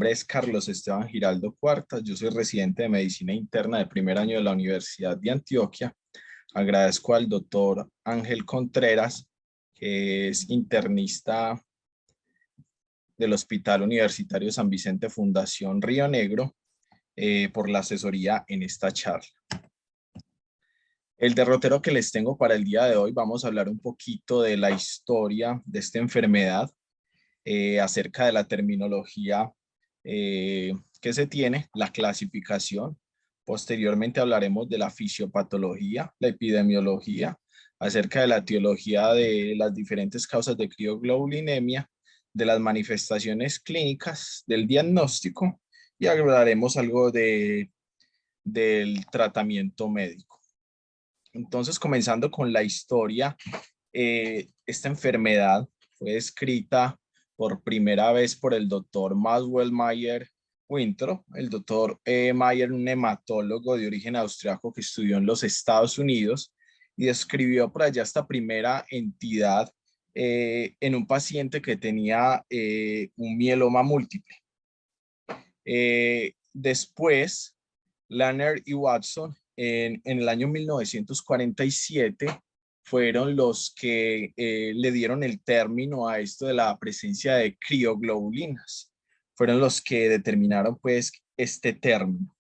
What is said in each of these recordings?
nombre es Carlos Esteban Giraldo Cuartas, yo soy residente de Medicina Interna de primer año de la Universidad de Antioquia. Agradezco al doctor Ángel Contreras, que es internista del Hospital Universitario San Vicente Fundación Río Negro, por la asesoría en esta charla. El derrotero que les tengo para el día de hoy, vamos a hablar un poquito de la historia de esta enfermedad, acerca de la terminología que se tiene, la clasificación. Posteriormente hablaremos de la fisiopatología, la epidemiología, acerca de la etiología de las diferentes causas de crioglobulinemia, de las manifestaciones clínicas, del diagnóstico y hablaremos algo del tratamiento médico. Entonces, comenzando con la historia, esta enfermedad fue descrita por primera vez por el doctor Maxwell Mayer Winthrop. El doctor Mayer, un hematólogo de origen austriaco que estudió en los Estados Unidos y describió por allá esta primera entidad en un paciente que tenía un mieloma múltiple. Después, Lanner y Watson en el año 1947 fueron los que le dieron el término a esto de la presencia de crioglobulinas. Fueron los que determinaron pues este término.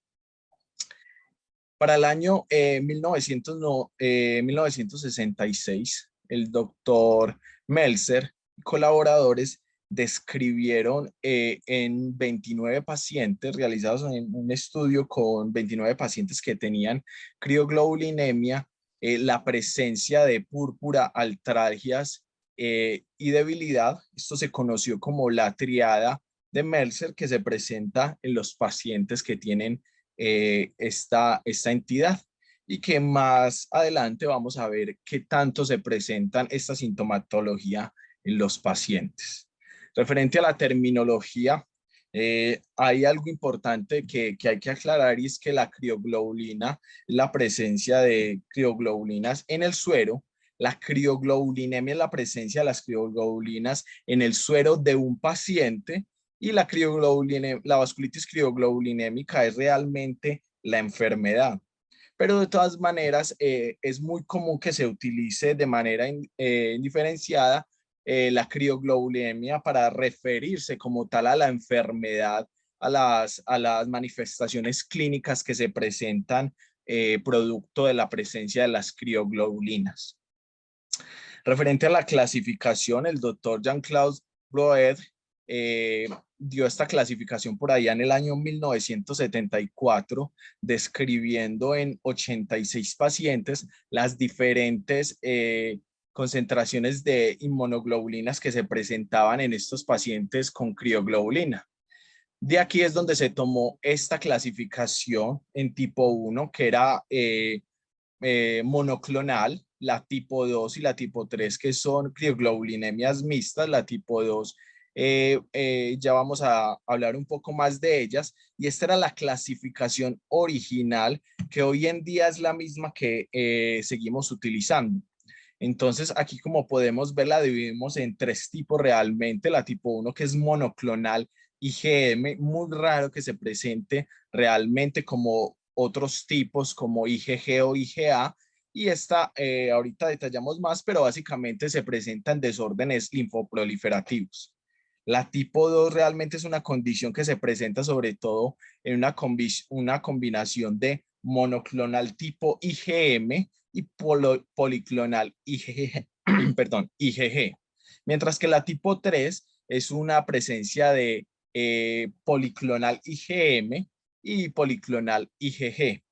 Para el año 1966, el doctor Meltzer y colaboradores describieron en 29 pacientes, realizados en un estudio con 29 pacientes que tenían crioglobulinemia, la presencia de púrpura, altralgias y debilidad. Esto se conoció como la triada de Meltzer, que se presenta en los pacientes que tienen esta entidad, y que más adelante vamos a ver qué tanto se presentan esta sintomatología en los pacientes. Referente a la terminología, hay algo importante que hay que aclarar, y es que la crioglobulina, la presencia de crioglobulinas en el suero. La crioglobulinemia es la presencia de las crioglobulinas en el suero de un paciente, y la vasculitis crioglobulinémica es realmente la enfermedad. Pero de todas maneras, es muy común que se utilice de manera diferenciada la crioglobulinemia para referirse como tal a la enfermedad, a las manifestaciones clínicas que se presentan producto de la presencia de las crioglobulinas. Referente a la clasificación, el doctor Jean-Claude Broed dio esta clasificación por allá en el año 1974, describiendo en 86 pacientes las diferentes concentraciones de inmunoglobulinas que se presentaban en estos pacientes con crioglobulina. De aquí es donde se tomó esta clasificación en tipo 1, que era monoclonal, la tipo 2 y la tipo 3, que son crioglobulинemias mixtas. La tipo 2 ya vamos a hablar un poco más de ellas, y esta era la clasificación original, que hoy en día es la misma que seguimos utilizando. Entonces aquí, como podemos ver, la dividimos en tres tipos realmente. La tipo 1, que es monoclonal IgM, muy raro que se presente realmente como otros tipos como IgG o IgA, y esta ahorita detallamos más, pero básicamente se presentan desórdenes linfoproliferativos. La tipo 2 realmente es una condición que se presenta sobre todo en una combinación de monoclonal tipo IgM y policlonal IgG, perdón, IgG. Mientras que la tipo 3 es una presencia de policlonal IgM y policlonal IgG.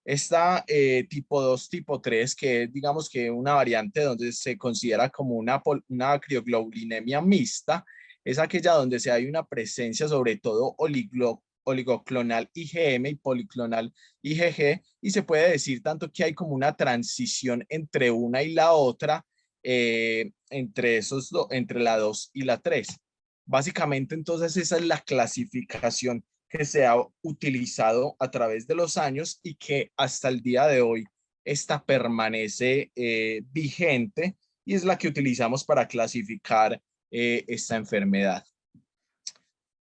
Esta tipo 2, tipo 3, que es digamos que una variante donde se considera como una crioglobulinemia mixta, es aquella donde se hay una presencia sobre todo oligoclonal IgM y policlonal IgG, y se puede decir tanto que hay como una transición entre una y la otra, entre la 2 y la 3. Básicamente, entonces, esa es la clasificación que se ha utilizado a través de los años, y que hasta el día de hoy esta permanece vigente, y es la que utilizamos para clasificar esta enfermedad.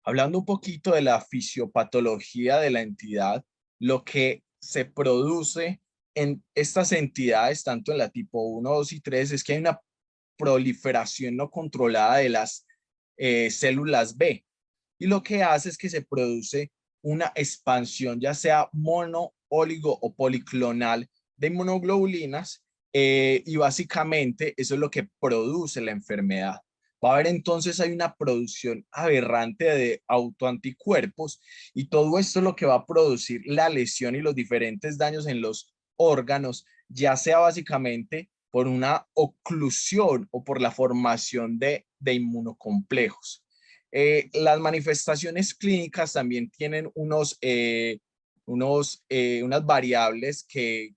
Hablando un poquito de la fisiopatología de la entidad, lo que se produce en estas entidades, tanto en la tipo 1, 2 y 3, es que hay una proliferación no controlada de las células B. Y lo que hace es que se produce una expansión, ya sea mono, oligo o policlonal de inmunoglobulinas, y básicamente eso es lo que produce la enfermedad. Va a haber entonces hay una producción aberrante de autoanticuerpos y todo esto es lo que va a producir la lesión y los diferentes daños en los órganos, ya sea básicamente por una oclusión o por la formación de inmunocomplejos. Las manifestaciones clínicas también tienen unas variables que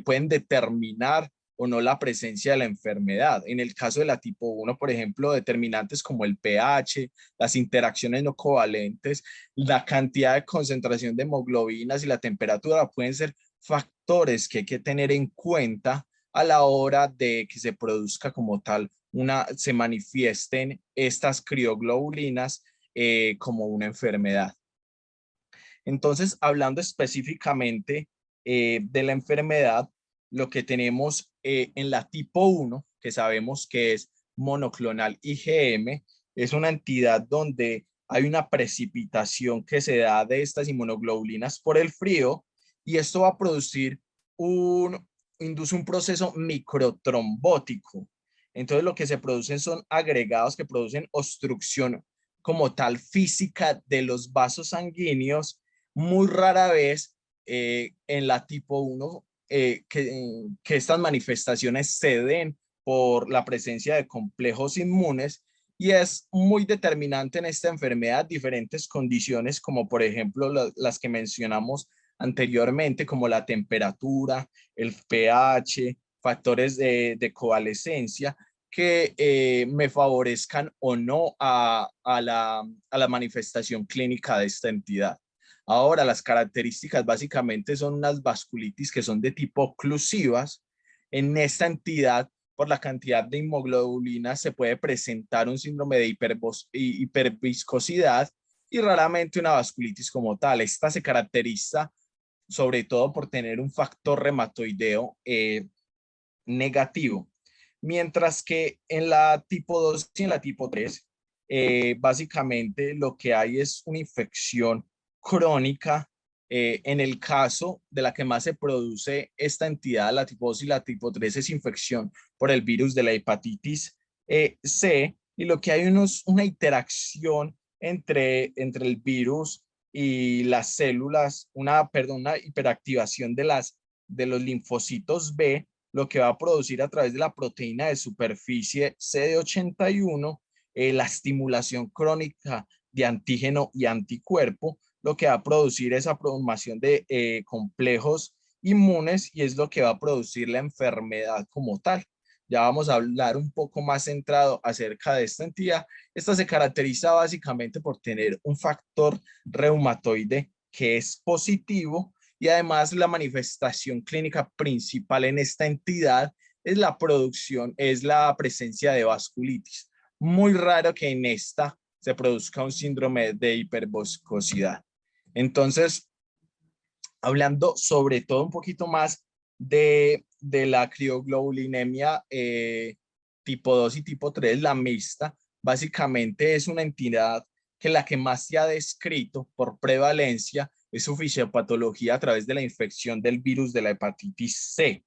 pueden determinar o no la presencia de la enfermedad. En el caso de la tipo 1, por ejemplo, determinantes como el pH, las interacciones no covalentes, la cantidad de concentración de hemoglobinas y la temperatura pueden ser factores que hay que tener en cuenta a la hora de que se produzca como tal se manifiesten estas crioglobulinas como una enfermedad. Entonces, hablando específicamente de la enfermedad, lo que tenemos en la tipo 1, que sabemos que es monoclonal IgM, es una entidad donde hay una precipitación que se da de estas inmunoglobulinas por el frío y esto va a producir induce un proceso microtrombótico. Entonces, lo que se producen son agregados que producen obstrucción como tal física de los vasos sanguíneos muy rara vez en la tipo 1 que estas manifestaciones se den por la presencia de complejos inmunes y es muy determinante en esta enfermedad diferentes condiciones como por ejemplo las que mencionamos anteriormente como la temperatura, el pH, factores de coalescencia que me favorezcan o no a la manifestación clínica de esta entidad. Ahora, las características básicamente son unas vasculitis que son de tipo oclusivas. En esta entidad, por la cantidad de inmunoglobulina, se puede presentar un síndrome de hiperviscosidad y raramente una vasculitis como tal. Esta se caracteriza sobre todo por tener un factor reumatoideo negativo. Mientras que en la tipo 2 y en la tipo 3, básicamente lo que hay es una infección crónica. En el caso de la que más se produce esta entidad, la tipo 2 y la tipo 3, es infección por el virus de la hepatitis C, y lo que hay una interacción entre el virus y las células, una hiperactivación de los linfocitos B, lo que va a producir a través de la proteína de superficie CD81, la estimulación crónica de antígeno y anticuerpo, lo que va a producir esa formación de complejos inmunes y es lo que va a producir la enfermedad como tal. Ya vamos a hablar un poco más centrado acerca de esta entidad. Esta se caracteriza básicamente por tener un factor reumatoide que es positivo y además la manifestación clínica principal en esta entidad es es la presencia de vasculitis. Muy raro que en esta se produzca un síndrome de hiperviscosidad. Entonces, hablando sobre todo un poquito más de la crioglobulinemia tipo 2 y tipo 3, la mixta, básicamente es una entidad que la que más se ha descrito por prevalencia es su fisiopatología a través de la infección del virus de la hepatitis C.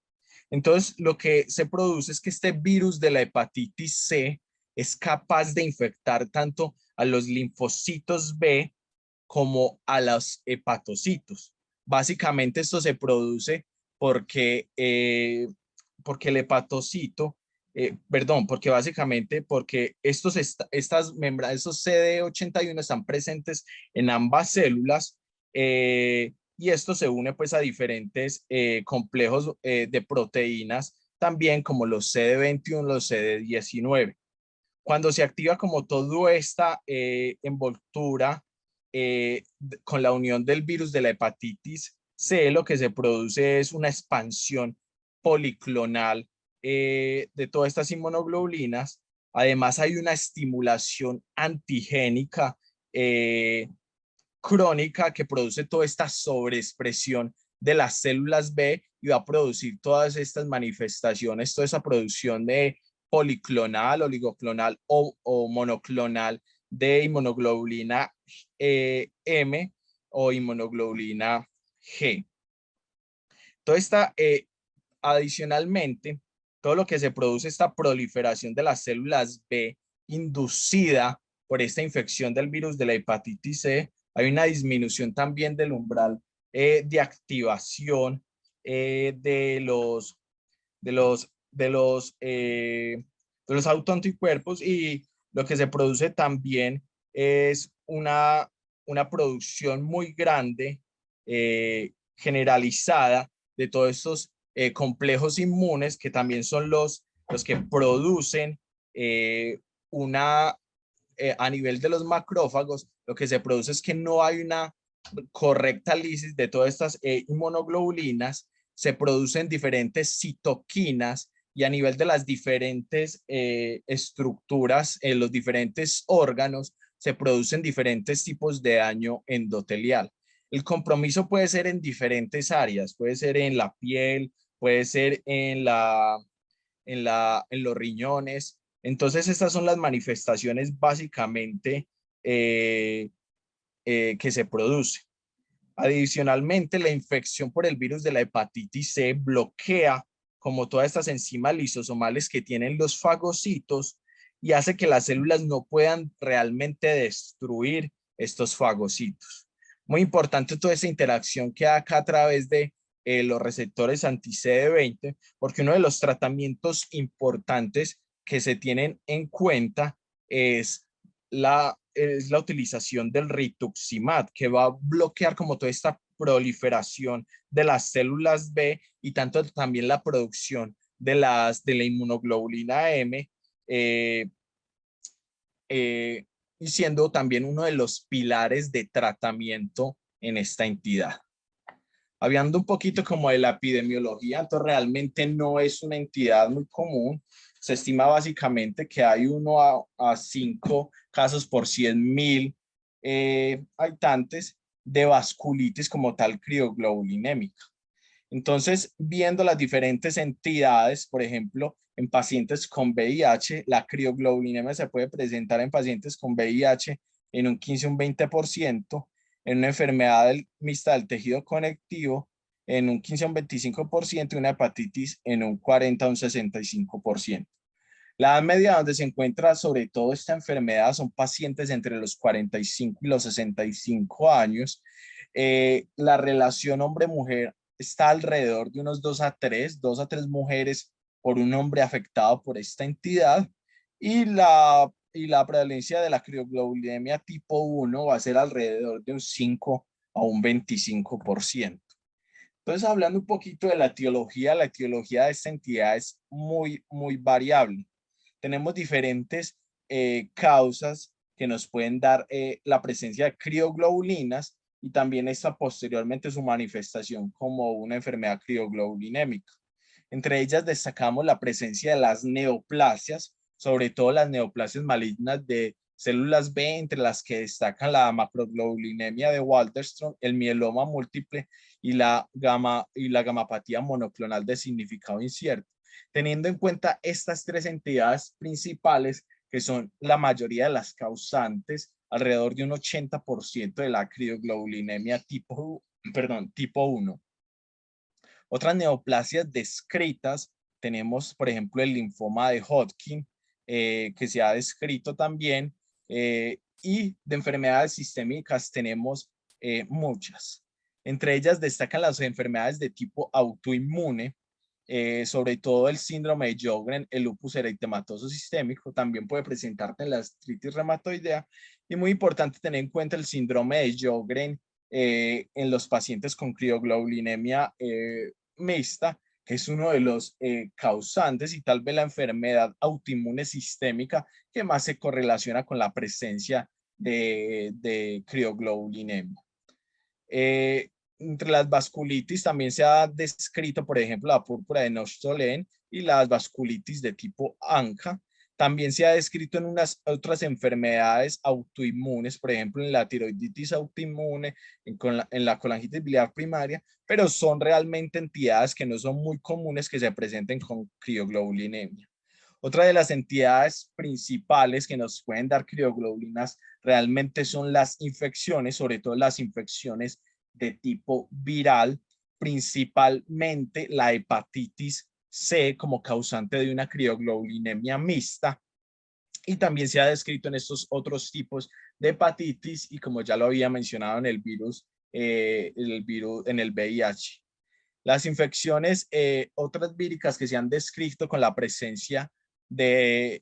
Entonces, lo que se produce es que este virus de la hepatitis C es capaz de infectar tanto a los linfocitos B como a los hepatocitos. Básicamente esto se produce porque el hepatocito, porque básicamente porque estas membranas, estos CD81 están presentes en ambas células y esto se une pues a diferentes complejos de proteínas, también como los CD21, los CD19. Cuando se activa como toda esta envoltura con la unión del virus de la hepatitis C, lo que se produce es una expansión policlonal de todas estas inmunoglobulinas. Además, hay una estimulación antigénica crónica que produce toda esta sobreexpresión de las células B y va a producir todas estas manifestaciones, toda esa producción de policlonal, oligoclonal o monoclonal de inmunoglobulina M o inmunoglobulina G. Toda esta, adicionalmente, todo lo que se produce, esta proliferación de las células B inducida por esta infección del virus de la hepatitis C, hay una disminución también del umbral de activación de los autoanticuerpos, y lo que se produce también es una producción muy grande, generalizada, de todos estos complejos inmunes que también son los que producen a nivel de los macrófagos. Lo que se produce es que no hay una correcta lisis de todas estas inmunoglobulinas, se producen diferentes citoquinas y a nivel de las diferentes estructuras, en los diferentes órganos, se producen diferentes tipos de daño endotelial. El compromiso puede ser en diferentes áreas, puede ser en la piel, puede ser en los riñones. Entonces, estas son las manifestaciones básicamente que se produce. Adicionalmente, la infección por el virus de la hepatitis C bloquea como todas estas enzimas lisosomales que tienen los fagocitos y hace que las células no puedan realmente destruir estos fagocitos. Muy importante toda esa interacción que hay acá a través de los receptores anti-CD20, porque uno de los tratamientos importantes que se tienen en cuenta es la utilización del rituximab, que va a bloquear como toda esta proliferación de las células B y tanto también la producción de la inmunoglobulina M, y siendo también uno de los pilares de tratamiento en esta entidad. Hablando un poquito como de la epidemiología, entonces realmente no es una entidad muy común. Se estima básicamente que hay 1 a 5 casos por 100.000 habitantes de vasculitis como tal crioglobulinémica. Entonces, viendo las diferentes entidades, por ejemplo, en pacientes con VIH, la crioglobulinemia se puede presentar en pacientes con VIH en un 15 o un 20%, en una enfermedad mixta del tejido conectivo en un 15 o un 25% y una hepatitis en un 40 o un 65%. La edad media donde se encuentra sobre todo esta enfermedad son pacientes entre los 45 y los 65 años. La relación hombre-mujer está alrededor de unos 2 a 3 mujeres por un hombre afectado por esta entidad, y la prevalencia de la crioglobulinemia tipo 1 va a ser alrededor de un 5 a un 25%. Entonces, hablando un poquito de la etiología de esta entidad es muy, muy variable. Tenemos diferentes causas que nos pueden dar la presencia de crioglobulinas y también esta posteriormente su manifestación como una enfermedad crioglobulinémica. Entre ellas destacamos la presencia de las neoplasias, sobre todo las neoplasias malignas de células B, entre las que destacan la macroglobulinemia de Waldenström, el mieloma múltiple y la gamapatía monoclonal de significado incierto. Teniendo en cuenta estas 3 entidades principales, que son la mayoría de las causantes, alrededor de un 80% de la crioglobulinemia tipo 1. Otras neoplasias descritas, tenemos por ejemplo el linfoma de Hodgkin, que se ha descrito también, y de enfermedades sistémicas tenemos muchas. Entre ellas destacan las enfermedades de tipo autoinmune, sobre todo el síndrome de Sjögren, el lupus eritematoso sistémico, también puede presentarte en la artritis reumatoidea, y muy importante tener en cuenta el síndrome de Sjögren en los pacientes con crioglobulinemia mixta, que es uno de los causantes y tal vez la enfermedad autoinmune sistémica que más se correlaciona con la presencia de crioglobulinemia. Entre las vasculitis también se ha descrito, por ejemplo, la púrpura de Nochdolén y las vasculitis de tipo ANCA. También se ha descrito en unas otras enfermedades autoinmunes, por ejemplo, en la tiroiditis autoinmune, en la colangitis biliar primaria, pero son realmente entidades que no son muy comunes que se presenten con crioglobulinemia. Otra de las entidades principales que nos pueden dar crioglobulinas realmente son las infecciones, sobre todo las infecciones de tipo viral, principalmente la hepatitis C como causante de una crioglobulinemia mixta. Y también se ha descrito en estos otros tipos de hepatitis y como ya lo había mencionado en el virus en el VIH. Las infecciones, otras víricas que se han descrito con la presencia de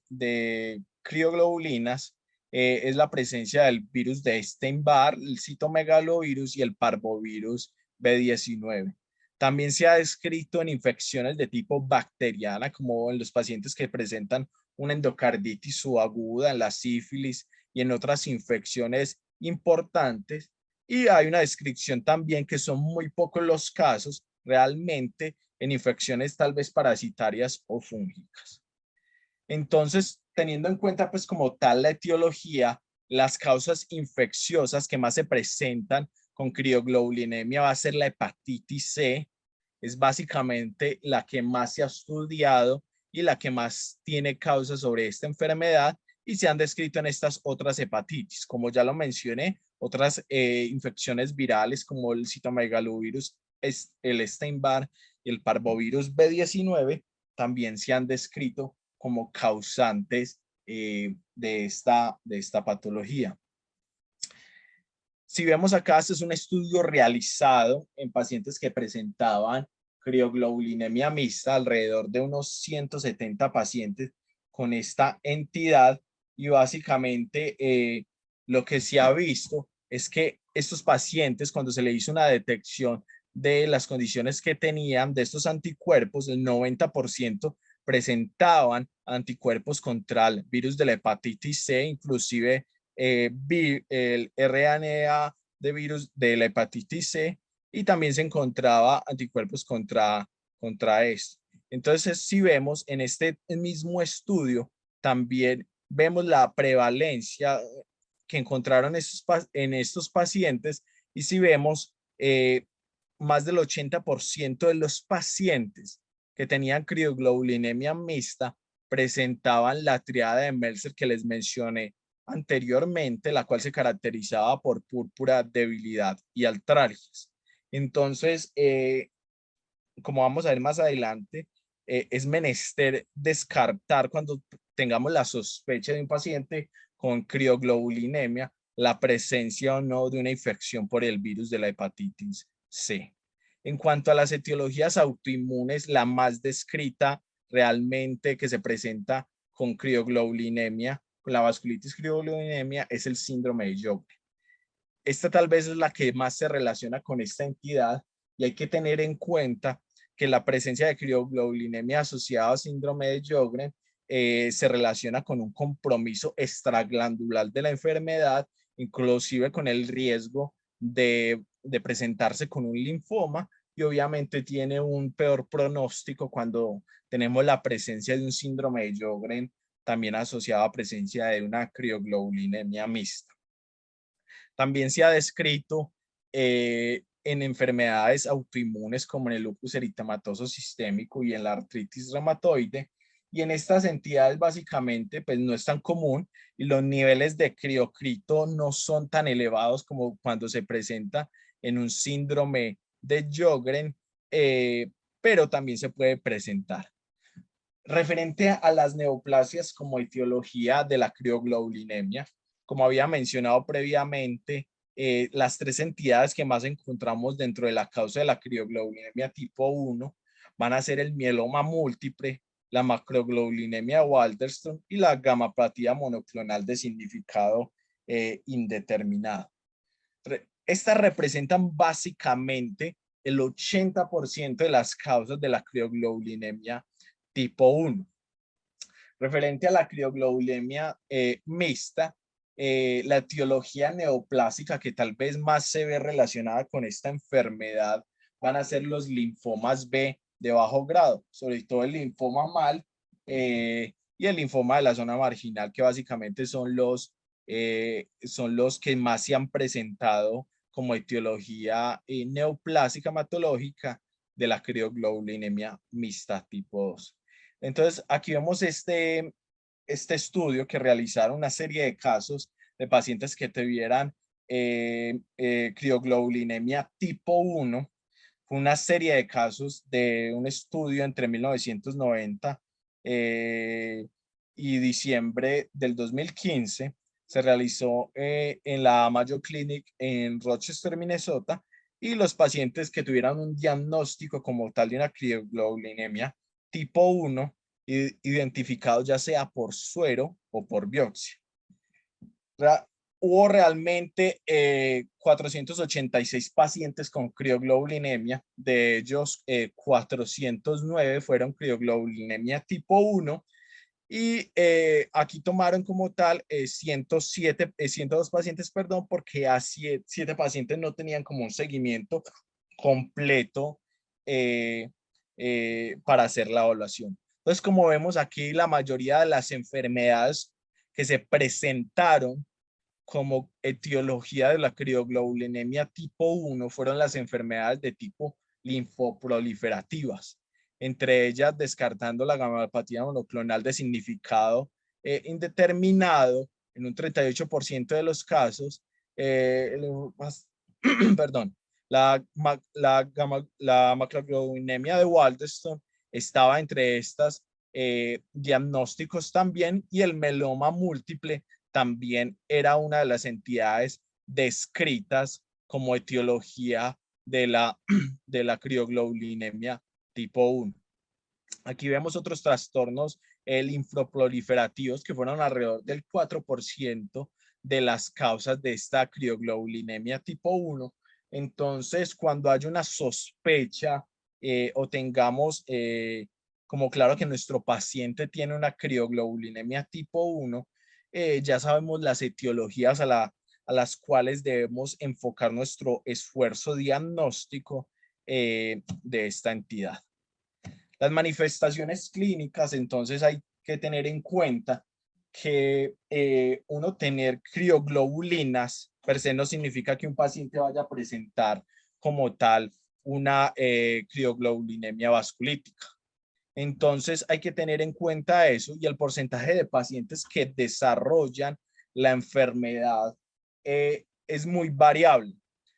crioglobulinas, es la presencia del virus de Epstein-Barr, el citomegalovirus y el parvovirus B19. También se ha descrito en infecciones de tipo bacteriana, como en los pacientes que presentan una endocarditis subaguda, en la sífilis y en otras infecciones importantes. Y hay una descripción también que son muy pocos los casos realmente en infecciones tal vez parasitarias o fúngicas. Entonces, teniendo en cuenta pues como tal la etiología, las causas infecciosas que más se presentan con crioglobulinemia va a ser la hepatitis C, es básicamente la que más se ha estudiado y la que más tiene causas sobre esta enfermedad y se han descrito en estas otras hepatitis. Como ya lo mencioné, otras infecciones virales como el citomegalovirus, el Epstein-Barr y el parvovirus B19 también se han descrito como causantes de esta patología. Si vemos acá, este es un estudio realizado en pacientes que presentaban crioglobulinemia mixta, alrededor de unos 170 pacientes con esta entidad y básicamente lo que se ha visto es que estos pacientes, cuando se le hizo una detección de las condiciones que tenían de estos anticuerpos, el 90% presentaban anticuerpos contra el virus de la hepatitis C, inclusive el RNA de virus de la hepatitis C y también se encontraba anticuerpos contra esto. Entonces, si vemos en este mismo estudio, también vemos la prevalencia que encontraron en estos pacientes y si vemos más del 80% de los pacientes que tenían crioglobulinemia mixta presentaban la triada de Meltzer que les mencioné anteriormente, la cual se caracterizaba por púrpura, debilidad y artralgias. Entonces, como vamos a ver más adelante, es menester descartar cuando tengamos la sospecha de un paciente con crioglobulinemia la presencia o no de una infección por el virus de la hepatitis C. En cuanto a las etiologías autoinmunes, la más descrita realmente que se presenta con crioglobulinemia, con la vasculitis crioglobulinemia, es el síndrome de Sjögren. Esta tal vez es la que más se relaciona con esta entidad y hay que tener en cuenta que la presencia de crioglobulinemia asociada a síndrome de Sjögren se relaciona con un compromiso extraglandular de la enfermedad, inclusive con el riesgo de presentarse con un linfoma y obviamente tiene un peor pronóstico cuando tenemos la presencia de un síndrome de Sjögren también asociado a presencia de una crioglobulinemia mixta. También se ha descrito en enfermedades autoinmunes como en el lupus eritematoso sistémico y en la artritis reumatoide. Y en estas entidades básicamente pues no es tan común y los niveles de criocrito no son tan elevados como cuando se presenta en un síndrome de Sjögren, pero también se puede presentar. Referente a las neoplasias como etiología de la crioglobulinemia, como había mencionado previamente, las tres entidades que más encontramos dentro de la causa de la crioglobulinemia tipo 1 van a ser el mieloma múltiple, la macroglobulinemia Waldenström y la gamapatía monoclonal de significado indeterminado. Estas representan básicamente el 80% de las causas de la crioglobulinemia tipo 1. Referente a la crioglobulinemia mixta, la etiología neoplásica que tal vez más se ve relacionada con esta enfermedad van a ser los linfomas B de bajo grado, sobre todo el linfoma MAL, y el linfoma de la zona marginal, que básicamente son los que más se han presentado como etiología neoplásica hematológica de la crioglobulinemia mixta tipo 2. Entonces, aquí vemos este estudio que realizaron una serie de casos de pacientes que tuvieran crioglobulinemia tipo 1. Fue una serie de casos de un estudio entre 1990 y diciembre del 2015. Se realizó en la Mayo Clinic en Rochester, Minnesota, y los pacientes que tuvieran un diagnóstico como tal de una crioglobulinemia tipo 1, identificado ya sea por suero o por biopsia. Hubo realmente 486 pacientes con crioglobulinemia, de ellos 409 fueron crioglobulinemia tipo 1, y aquí tomaron como tal 102 pacientes, perdón, porque a 7 pacientes no tenían como un seguimiento completo eh, para hacer la evaluación. Entonces, como vemos aquí, la mayoría de las enfermedades que se presentaron como etiología de la crioglobulinemia tipo 1 fueron las enfermedades de tipo linfoproliferativas, entre ellas descartando la gammopatía monoclonal de significado indeterminado en un 38% de los casos, perdón, la macroglobulinemia de Waldenström estaba entre estas diagnósticos también, y el meloma múltiple también era una de las entidades descritas como etiología de la crioglobulinemia tipo 1. Aquí vemos otros trastornos linfoproliferativos que fueron alrededor del 4% de las causas de esta crioglobulinemia tipo 1. Entonces, cuando hay una sospecha o tengamos como claro que nuestro paciente tiene una crioglobulinemia tipo 1, ya sabemos las etiologías a las cuales debemos enfocar nuestro esfuerzo diagnóstico de esta entidad. Las manifestaciones clínicas, entonces hay que tener en cuenta que uno tener crioglobulinas per se no significa que un paciente vaya a presentar como tal una crioglobulinemia vasculítica. Entonces hay que tener en cuenta eso, y el porcentaje de pacientes que desarrollan la enfermedad es muy variable,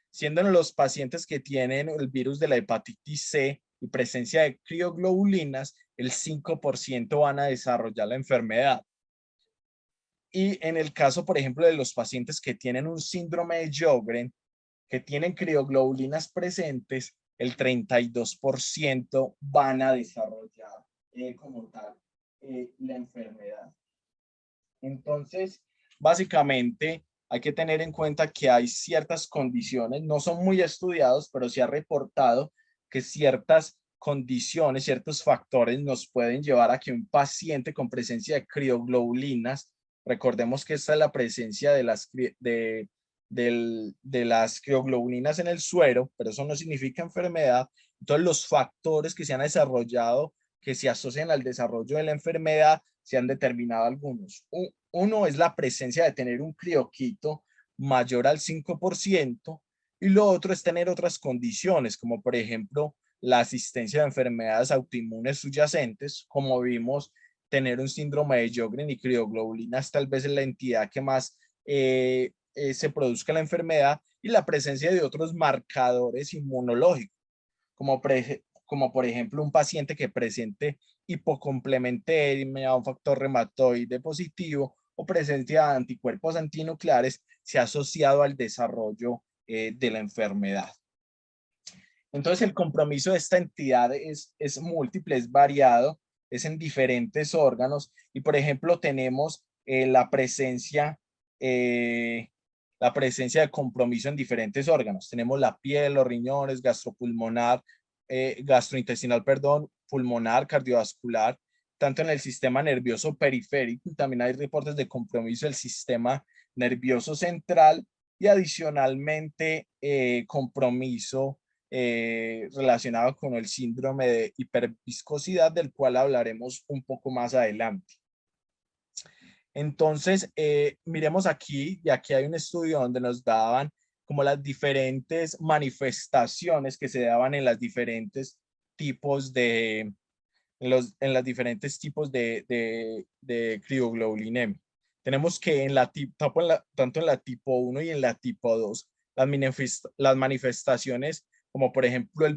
siendo en los pacientes que tienen el virus de la hepatitis C y presencia de crioglobulinas, el 5% van a desarrollar la enfermedad. Y en el caso, por ejemplo, de los pacientes que tienen un síndrome de Sjögren, que tienen crioglobulinas presentes, el 32% van a desarrollar como tal la enfermedad. Entonces, básicamente, hay que tener en cuenta que hay ciertas condiciones, no son muy estudiados, pero se ha reportado que ciertas condiciones, ciertos factores nos pueden llevar a que un paciente con presencia de crioglobulinas, recordemos que esta es la presencia de las crioglobulinas en el suero, pero eso no significa enfermedad. Entonces, los factores que se han desarrollado, que se asocian al desarrollo de la enfermedad, se han determinado algunos. Uno es la presencia de tener un crioquito mayor al 5%, y lo otro es tener otras condiciones, como por ejemplo la asistencia de enfermedades autoinmunes subyacentes, como vimos, tener un síndrome de Sjögren y crioglobulinas tal vez es la entidad que más se produzca la enfermedad, y la presencia de otros marcadores inmunológicos, como por ejemplo un paciente que presente hipocomplementemia, un factor reumatoide positivo o presencia de anticuerpos antinucleares, se ha asociado al desarrollo de la enfermedad. Entonces el compromiso de esta entidad es múltiple, es variado, es en diferentes órganos, y por ejemplo tenemos la presencia de compromiso en diferentes órganos. Tenemos la piel, los riñones, gastropulmonar, gastrointestinal, perdón, pulmonar, cardiovascular, tanto en el sistema nervioso periférico, y también hay reportes de compromiso del sistema nervioso central, y adicionalmente compromiso relacionado con el síndrome de hiperviscosidad, del cual hablaremos un poco más adelante. Entonces, miremos aquí, y aquí hay un estudio donde nos daban como las diferentes manifestaciones que se daban en las diferentes tipos de, en las diferentes tipos de crioglobulinemia. Tenemos que en tanto en la tipo 1 y en la tipo 2, las manifestaciones, como por ejemplo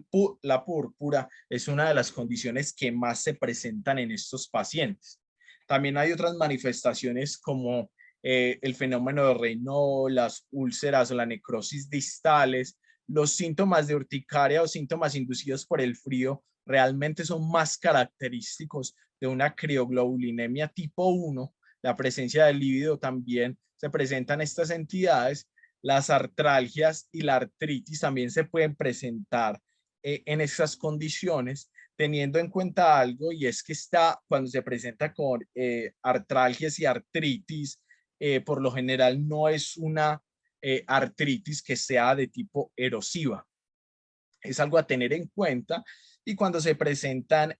la púrpura, es una de las condiciones que más se presentan en estos pacientes. También hay otras manifestaciones como el fenómeno de Raynaud, las úlceras o la necrosis distales, los síntomas de urticaria o síntomas inducidos por el frío realmente son más característicos de una crioglobulinemia tipo 1. La presencia del lívido también se presentan estas entidades. Las artralgias y la artritis también se pueden presentar en estas condiciones, teniendo en cuenta algo, y es que cuando se presenta con artralgias y artritis, por lo general no es una artritis que sea de tipo erosiva. Es algo a tener en cuenta, y cuando se presentan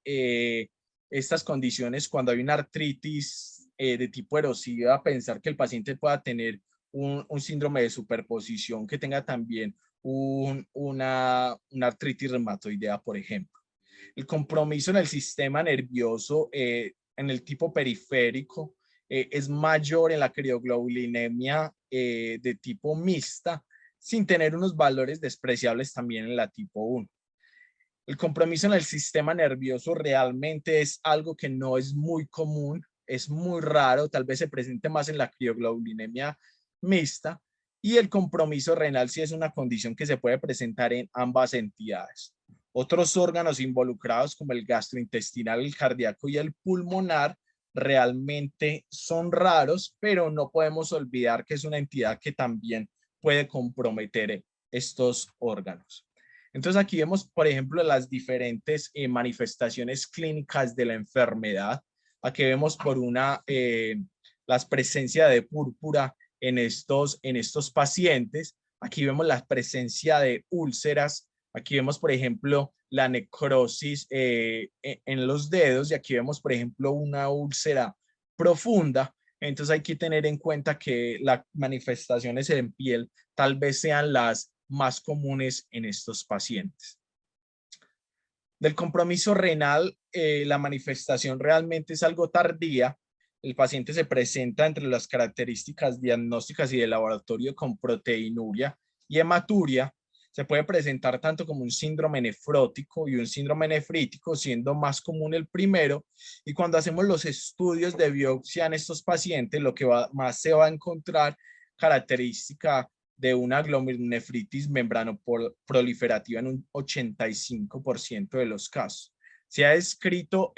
estas condiciones, cuando hay una artritis de tipo erosiva, pensar que el paciente pueda tener un síndrome de superposición, que tenga también una artritis reumatoidea, por ejemplo. El compromiso en el sistema nervioso, en el tipo periférico, es mayor en la crioglobulinemia de tipo mixta, sin tener unos valores despreciables también en la tipo 1. El compromiso en el sistema nervioso realmente es algo que no es muy común, es muy raro, tal vez se presente más en la crioglobulinemia mixta, y el compromiso renal sí es una condición que se puede presentar en ambas entidades. Otros órganos involucrados como el gastrointestinal, el cardíaco y el pulmonar realmente son raros, pero no podemos olvidar que es una entidad que también puede comprometer estos órganos. Entonces aquí vemos, por ejemplo, las diferentes manifestaciones clínicas de la enfermedad. Aquí vemos por una, la presencia de púrpura en estos pacientes. Aquí vemos la presencia de úlceras. Aquí vemos, por ejemplo, la necrosis en los dedos, y aquí vemos, por ejemplo, una úlcera profunda. Entonces hay que tener en cuenta que las manifestaciones en piel tal vez sean las más comunes en estos pacientes. Del compromiso renal, la manifestación realmente es algo tardía. El paciente se presenta entre las características diagnósticas y de laboratorio con proteinuria y hematuria. Se puede presentar tanto como un síndrome nefrótico y un síndrome nefrítico, siendo más común el primero. Y cuando hacemos los estudios de biopsia en estos pacientes, lo que más se va a encontrar característica de una glomerulonefritis membrano proliferativa en un 85% de los casos. Se ha descrito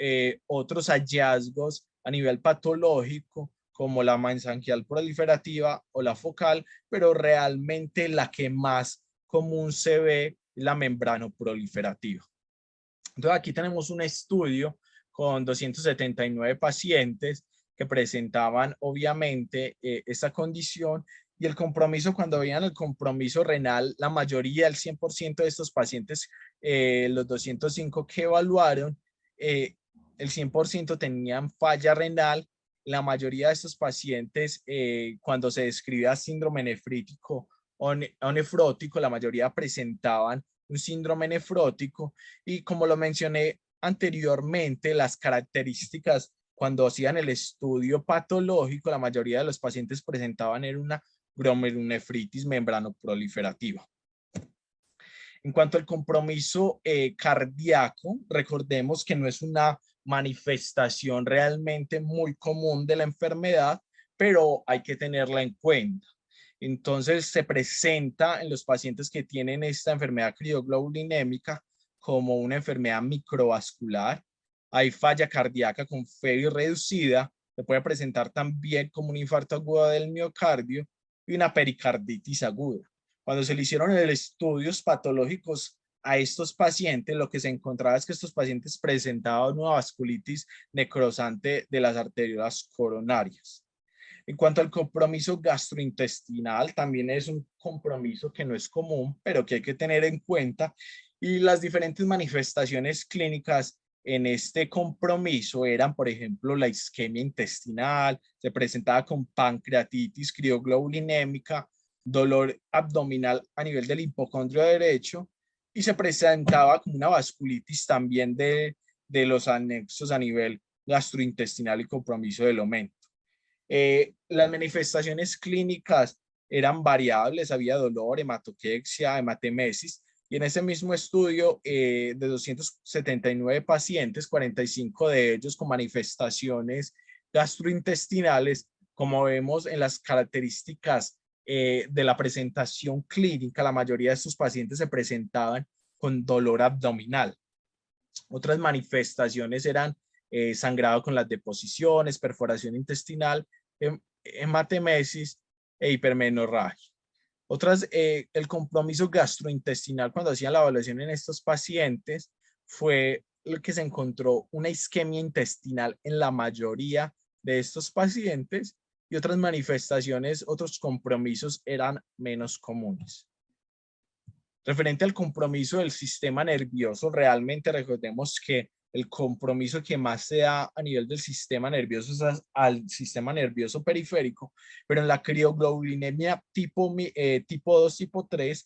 otros hallazgos a nivel patológico, como la mesangial proliferativa o la focal, pero realmente la que más común se ve es la membrano proliferativa. Entonces aquí tenemos un estudio con 279 pacientes que presentaban obviamente esta condición, y el compromiso, cuando veían el compromiso renal, la mayoría, el 100% de estos pacientes, los 205 que evaluaron, el 100% tenían falla renal. La mayoría de estos pacientes, cuando se describía síndrome nefrítico o nefrótico, la mayoría presentaban un síndrome nefrótico, y como lo mencioné anteriormente, las características cuando hacían el estudio patológico, la mayoría de los pacientes presentaban era una glomerulonefritis membrano proliferativa. En cuanto al compromiso cardíaco, recordemos que no es una manifestación realmente muy común de la enfermedad, pero hay que tenerla en cuenta. Entonces se presenta en los pacientes que tienen esta enfermedad crioglobulinémica como una enfermedad microvascular. Hay falla cardíaca con FEBI reducida. Se puede presentar también como un infarto agudo del miocardio y una pericarditis aguda. Cuando se le hicieron estudios patológicos a estos pacientes, lo que se encontraba es que estos pacientes presentaban una vasculitis necrosante de las arterias coronarias. En cuanto al compromiso gastrointestinal, también es un compromiso que no es común, pero que hay que tener en cuenta, y las diferentes manifestaciones clínicas en este compromiso eran, por ejemplo, la isquemia intestinal, se presentaba con pancreatitis crioglobulinémica, dolor abdominal a nivel del hipocondrio derecho y se presentaba como una vasculitis también de los anexos a nivel gastrointestinal y compromiso del omen. Las manifestaciones clínicas eran variables, había dolor, hematoquexia, hematemesis, y en ese mismo estudio de 279 pacientes, 45 de ellos con manifestaciones gastrointestinales, como vemos en las características de la presentación clínica, la mayoría de estos pacientes se presentaban con dolor abdominal. Otras manifestaciones eran sangrado con las deposiciones, perforación intestinal, hematemesis e hipermenorragia. Otras, el compromiso gastrointestinal cuando hacían la evaluación en estos pacientes fue lo que se encontró una isquemia intestinal en la mayoría de estos pacientes y otras manifestaciones, otros compromisos eran menos comunes. Referente al compromiso del sistema nervioso, realmente recordemos que el compromiso que más se da a nivel del sistema nervioso es al sistema nervioso periférico, pero en la crioglobulinemia tipo 2, tipo 3,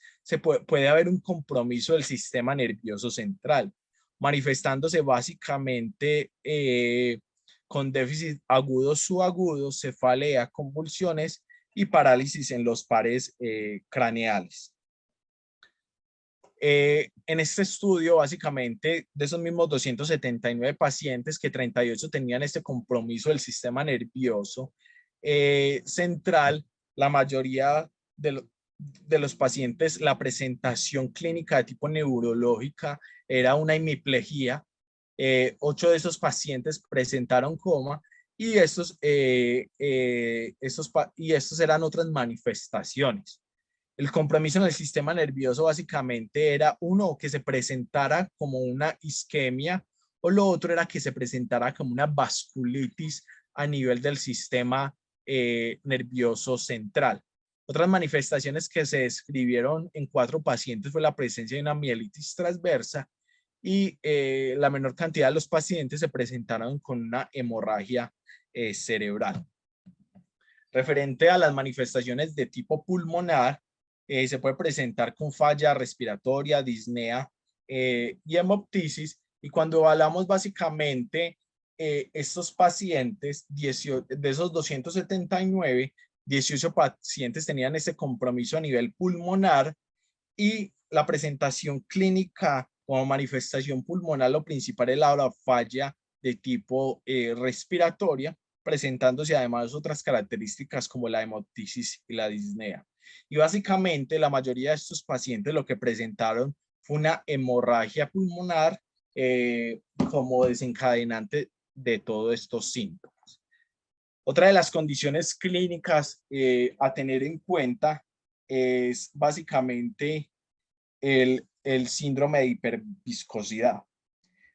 puede haber un compromiso del sistema nervioso central, manifestándose básicamente con déficit agudo, subagudo, cefalea, convulsiones y parálisis en los pares craneales. En este estudio, básicamente, de esos mismos 279 pacientes, que 38 tenían este compromiso del sistema nervioso central, la mayoría de los pacientes, la presentación clínica de tipo neurológica era una hemiplegia. 8 de esos pacientes presentaron coma y estos eran otras manifestaciones. El compromiso en el sistema nervioso básicamente era uno, que se presentara como una isquemia, o lo otro era que se presentara como una vasculitis a nivel del sistema nervioso central. Otras manifestaciones que se describieron en 4 pacientes fue la presencia de una mielitis transversa y la menor cantidad de los pacientes se presentaron con una hemorragia cerebral. Referente a las manifestaciones de tipo pulmonar, se puede presentar con falla respiratoria, disnea y hemoptisis. Y cuando evaluamos básicamente estos pacientes, de esos 279, 18 pacientes tenían ese compromiso a nivel pulmonar y la presentación clínica como manifestación pulmonar, lo principal es la falla de tipo respiratoria, presentándose además otras características como la hemoptisis y la disnea. Y básicamente la mayoría de estos pacientes lo que presentaron fue una hemorragia pulmonar como desencadenante de todos estos síntomas. Otra de las condiciones clínicas a tener en cuenta es básicamente el síndrome de hiperviscosidad.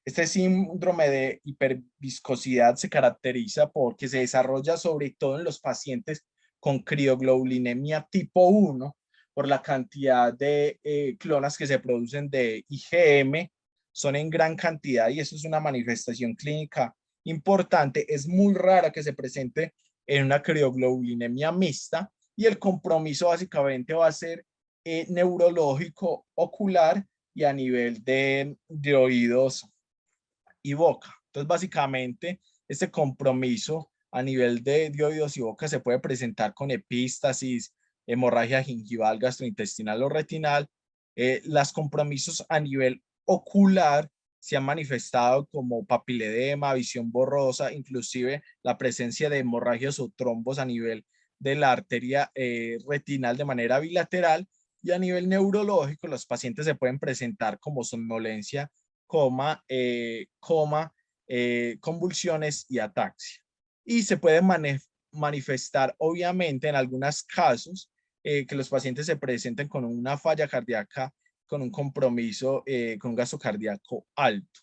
Este síndrome de hiperviscosidad se caracteriza porque se desarrolla sobre todo en los pacientes con crioglobulinemia tipo 1 por la cantidad de clonas que se producen de IgM, son en gran cantidad y eso es una manifestación clínica importante. Es muy rara que se presente en una crioglobulinemia mixta y el compromiso básicamente va a ser neurológico, ocular y a nivel de oídos y boca. Entonces, básicamente, este compromiso a nivel de oídos y boca se puede presentar con epístasis, hemorragia gingival, gastrointestinal o retinal. Los compromisos a nivel ocular se han manifestado como papiledema, visión borrosa, inclusive la presencia de hemorragias o trombos a nivel de la arteria retinal de manera bilateral. Y a nivel neurológico, los pacientes se pueden presentar como somnolencia, coma, convulsiones y ataxia. Y se puede manifestar, obviamente, en algunos casos, que los pacientes se presenten con una falla cardíaca, con un compromiso, con un gasto cardíaco alto.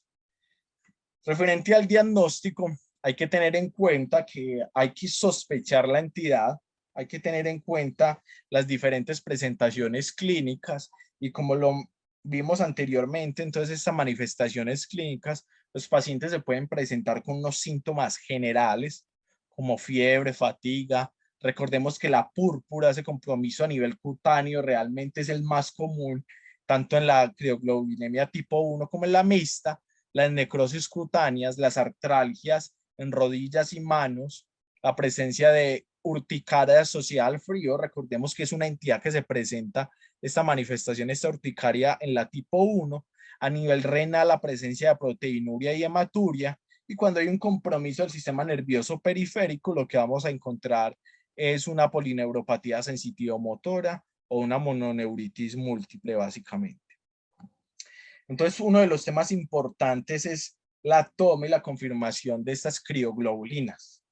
Referente al diagnóstico, hay que tener en cuenta que hay que sospechar la entidad, hay que tener en cuenta las diferentes presentaciones clínicas y como lo vimos anteriormente, entonces estas manifestaciones clínicas los pacientes se pueden presentar con unos síntomas generales como fiebre, fatiga. Recordemos que la púrpura, ese compromiso a nivel cutáneo, realmente es el más común, tanto en la crioglobulinemia tipo 1 como en la mixta, las necrosis cutáneas, las artralgias en rodillas y manos, la presencia de urticaria asociada al frío. Recordemos que es una entidad que se presenta esta manifestación, esta urticaria en la tipo 1. A nivel renal, la presencia de proteinuria y hematuria. Y cuando hay un compromiso del sistema nervioso periférico, lo que vamos a encontrar es una polineuropatía sensitivo-motora o una mononeuritis múltiple, básicamente. Entonces, uno de los temas importantes es la toma y la confirmación de estas crioglobulinas.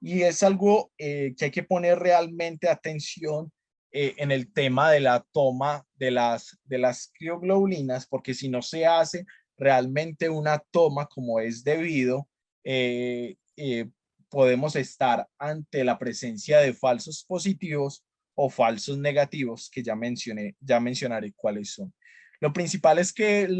Y es algo que hay que poner realmente atención en el tema de la toma de las crioglobulinas, porque si no se hace realmente una toma como es debido, podemos estar ante la presencia de falsos positivos o falsos negativos, que ya mencionaré cuáles son. Lo principal es que el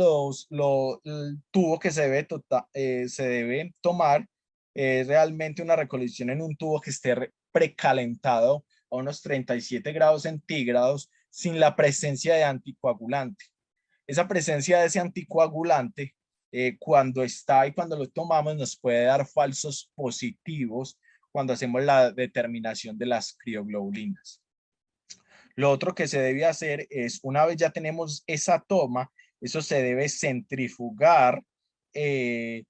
tubo que se debe tomar es realmente una recolección en un tubo que esté precalentado a unos 37 grados centígrados sin la presencia de anticoagulante. Esa presencia de ese anticoagulante, cuando está y cuando lo tomamos, nos puede dar falsos positivos cuando hacemos la determinación de las crioglobulinas. Lo otro que se debe hacer es, una vez ya tenemos esa toma, eso se debe centrifugar, eh,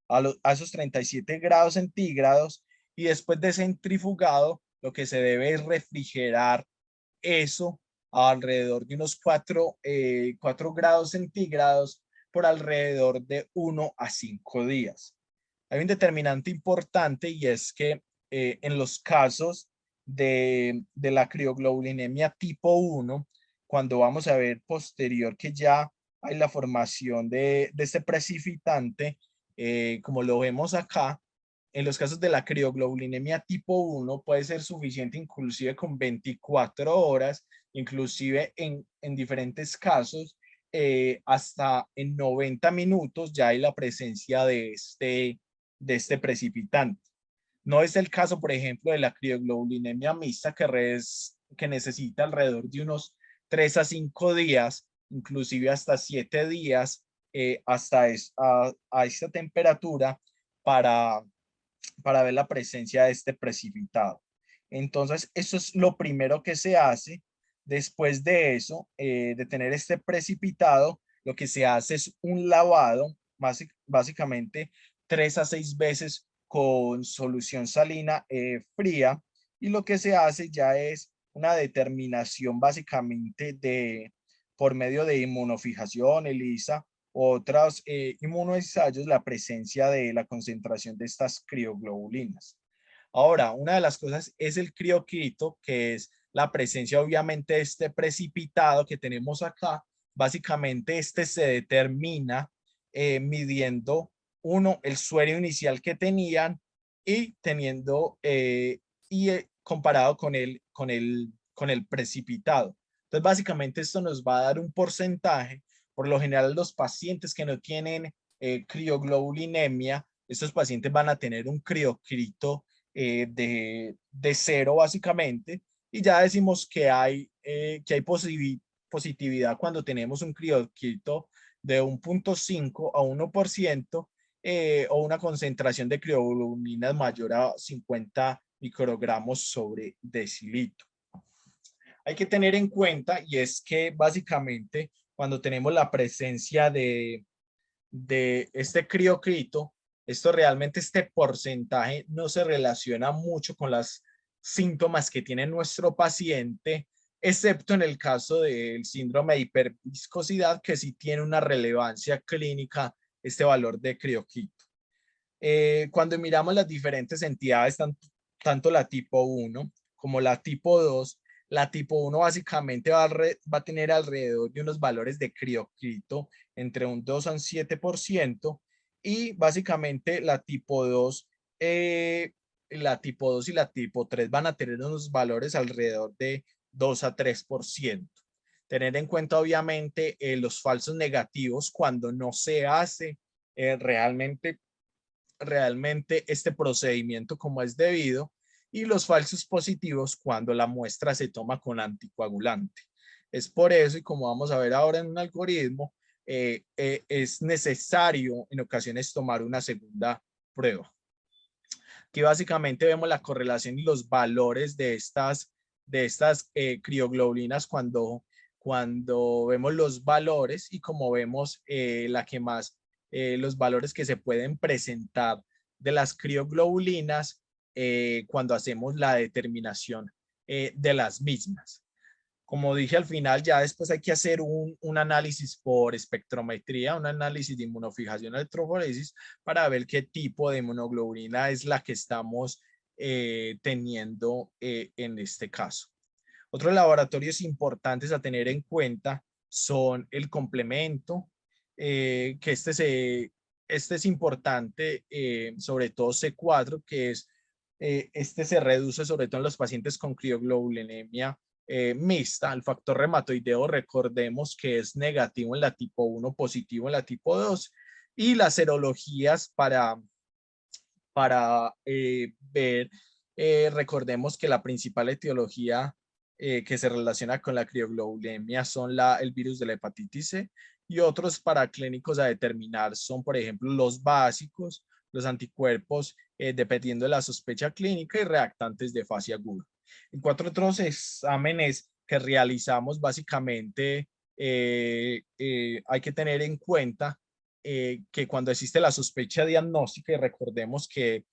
a esos 37 grados centígrados, y después de centrifugado, lo que se debe es refrigerar eso a alrededor de unos 4 grados centígrados por alrededor de 1 a 5 días. Hay un determinante importante, y es que en los casos de la crioglobulinemia tipo 1, cuando vamos a ver posterior que ya hay la formación de este precipitante, como lo vemos acá, en los casos de la crioglobulinemia tipo 1 puede ser suficiente inclusive con 24 horas, inclusive en diferentes casos, hasta en 90 minutos ya hay la presencia de este precipitante. No es el caso, por ejemplo, de la crioglobulinemia mixta, que necesita alrededor de unos 3 a 5 días, inclusive hasta 7 días, a esta temperatura para, para ver la presencia de este precipitado. Entonces, eso es lo primero que se hace. Después de eso, de tener este precipitado, lo que se hace es un lavado, básicamente 3 a 6 veces con solución salina fría, y lo que se hace ya es una determinación básicamente por medio de inmunofijación, ELISA, otros inmunoensayos, la presencia de la concentración de estas crioglobulinas. Ahora, una de las cosas es el crioquito, que es la presencia obviamente de este precipitado que tenemos acá. Básicamente este se determina midiendo, uno, el suero inicial que tenían, y comparado con el precipitado. Entonces, básicamente esto nos va a dar un porcentaje. Por lo general, los pacientes que no tienen crioglobulinemia, estos pacientes van a tener un criocrito de 0 básicamente, y ya decimos que hay positividad cuando tenemos un criocrito de 1,5 a 1%, o una concentración de crioglobulinas mayor a 50 microgramos sobre decilitro. Hay que tener en cuenta, y es que básicamente cuando tenemos la presencia de este criocrito, este porcentaje no se relaciona mucho con los síntomas que tiene nuestro paciente, excepto en el caso del síndrome de hiperviscosidad, que sí tiene una relevancia clínica este valor de criocrito. Cuando miramos las diferentes entidades, tanto la tipo 1 como la tipo 2, la tipo 1 básicamente va a tener alrededor de unos valores de criocrito entre un 2 a un 7%, y básicamente la tipo 2 y la tipo 3 van a tener unos valores alrededor de 2 a 3%. Tener en cuenta obviamente los falsos negativos cuando no se hace realmente este procedimiento como es debido, y los falsos positivos cuando la muestra se toma con anticoagulante. Es por eso, y como vamos a ver ahora en un algoritmo, es necesario en ocasiones tomar una segunda prueba. Aquí básicamente vemos la correlación y los valores de estas crioglobulinas cuando vemos los valores, y como vemos la que más los valores que se pueden presentar de las crioglobulinas cuando hacemos la determinación de las mismas. Como dije al final, ya después hay que hacer un análisis por espectrometría, un análisis de inmunofijación electroforesis para ver qué tipo de inmunoglobulina es la que estamos teniendo en este caso. Otros laboratorios importantes a tener en cuenta son el complemento, que este es importante, sobre todo C4, que es, este se reduce sobre todo en los pacientes con crioglobulinemia mixta. El factor reumatoideo, recordemos que es negativo en la tipo 1, positivo en la tipo 2, y las serologías para ver, recordemos que la principal etiología que se relaciona con la crioglobulimia son el virus de la hepatitis C, y otros paraclínicos a determinar son, por ejemplo, los básicos, los anticuerpos, dependiendo de la sospecha clínica, y reactantes de fase aguda. En cuatro otros exámenes que realizamos, básicamente hay que tener en cuenta que cuando existe la sospecha diagnóstica, y recordemos que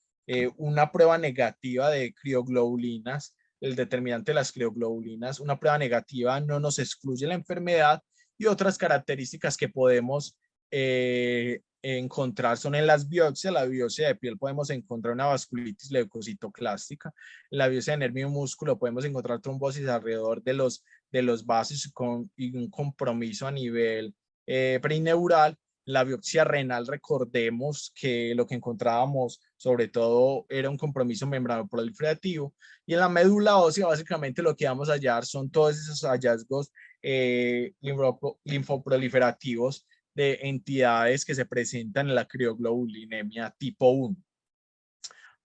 una prueba negativa de crioglobulinas, el determinante de las crioglobulinas, una prueba negativa no nos excluye la enfermedad, y otras características que podemos encontrar son en las biopsias. La biopsia de piel podemos encontrar una vasculitis leucocitoclástica, en la biopsia de nervio y músculo podemos encontrar trombosis alrededor de los vasos y un compromiso a nivel perineural. La biopsia renal, recordemos que lo que encontrábamos sobre todo era un compromiso membranoproliferativo, y en la médula ósea básicamente lo que vamos a hallar son todos esos hallazgos linfoproliferativos de entidades que se presentan en la crioglobulinemia tipo 1.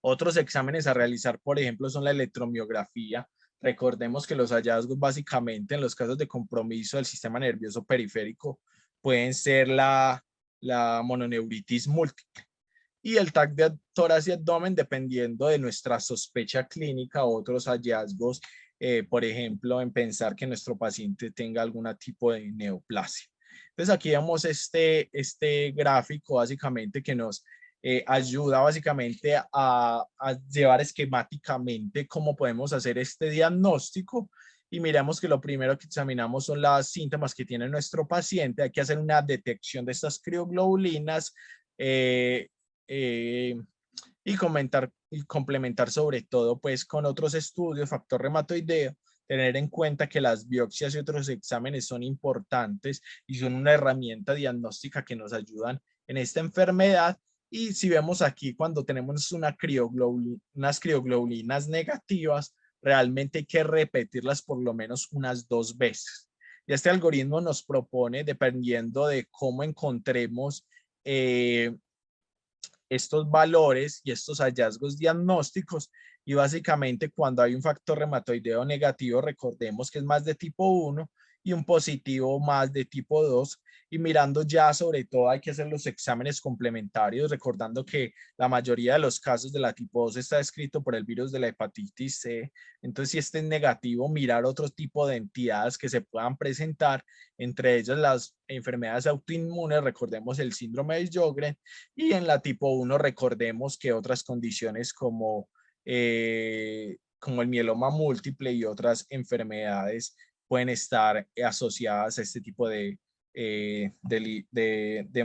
Otros exámenes a realizar, por ejemplo, son la electromiografía. Recordemos que los hallazgos básicamente en los casos de compromiso del sistema nervioso periférico pueden ser la mononeuritis múltiple, y el TAC de tórax y abdomen dependiendo de nuestra sospecha clínica. Otros hallazgos, por ejemplo, en pensar que nuestro paciente tenga algún tipo de neoplasia. Entonces aquí vemos este gráfico básicamente que nos ayuda básicamente a llevar esquemáticamente cómo podemos hacer este diagnóstico. Y miramos que lo primero que examinamos son los síntomas que tiene nuestro paciente. Hay que hacer una detección de estas crioglobulinas y complementar sobre todo pues con otros estudios, factor reumatoideo, tener en cuenta que las biopsias y otros exámenes son importantes y son una herramienta diagnóstica que nos ayudan en esta enfermedad. Y si vemos aquí, cuando tenemos unas crioglobulinas negativas, realmente hay que repetirlas por lo menos unas 2 veces. Y este algoritmo nos propone, dependiendo de cómo encontremos estos valores y estos hallazgos diagnósticos, y básicamente cuando hay un factor reumatoideo negativo, recordemos que es más de tipo 1 y un positivo más de tipo 2, y mirando ya sobre todo hay que hacer los exámenes complementarios, recordando que la mayoría de los casos de la tipo 2 está descrito por el virus de la hepatitis C. Entonces, si este es negativo, mirar otro tipo de entidades que se puedan presentar, entre ellas las enfermedades autoinmunes, recordemos el síndrome de Sjögren, y en la tipo 1 recordemos que otras condiciones como el mieloma múltiple y otras enfermedades pueden estar asociadas a este tipo de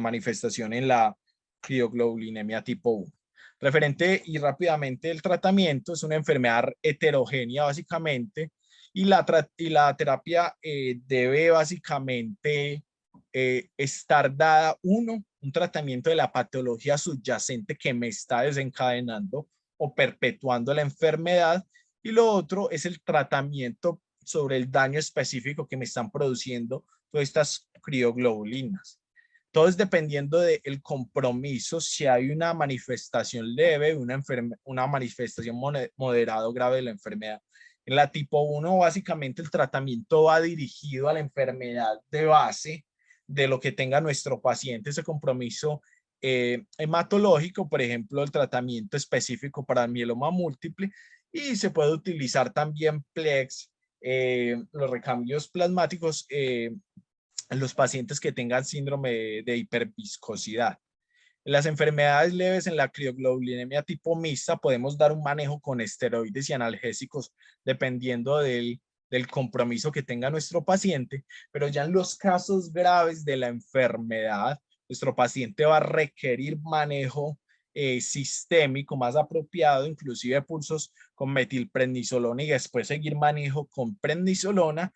manifestación en la crioglobulinemia tipo 1. Referente y rápidamente, el tratamiento es una enfermedad heterogénea básicamente, y la terapia debe básicamente estar dada, un tratamiento de la patología subyacente que me está desencadenando o perpetuando la enfermedad, y lo otro es el tratamiento sobre el daño específico que me están produciendo todas estas crioglobulinas. Todo es dependiendo del compromiso, si hay una manifestación leve, una manifestación moderada o grave de la enfermedad. En la tipo 1, básicamente el tratamiento va dirigido a la enfermedad de base de lo que tenga nuestro paciente, ese compromiso hematológico, por ejemplo, el tratamiento específico para el mieloma múltiple, y se puede utilizar también PLEX, los recambios plasmáticos en los pacientes que tengan síndrome de hiperviscosidad. En las enfermedades leves, en la crioglobulinemia tipo mixta, podemos dar un manejo con esteroides y analgésicos dependiendo del compromiso que tenga nuestro paciente, pero ya en los casos graves de la enfermedad, nuestro paciente va a requerir manejo sistémico más apropiado, inclusive pulsos con metilprednisolona y después seguir manejo con prednisolona,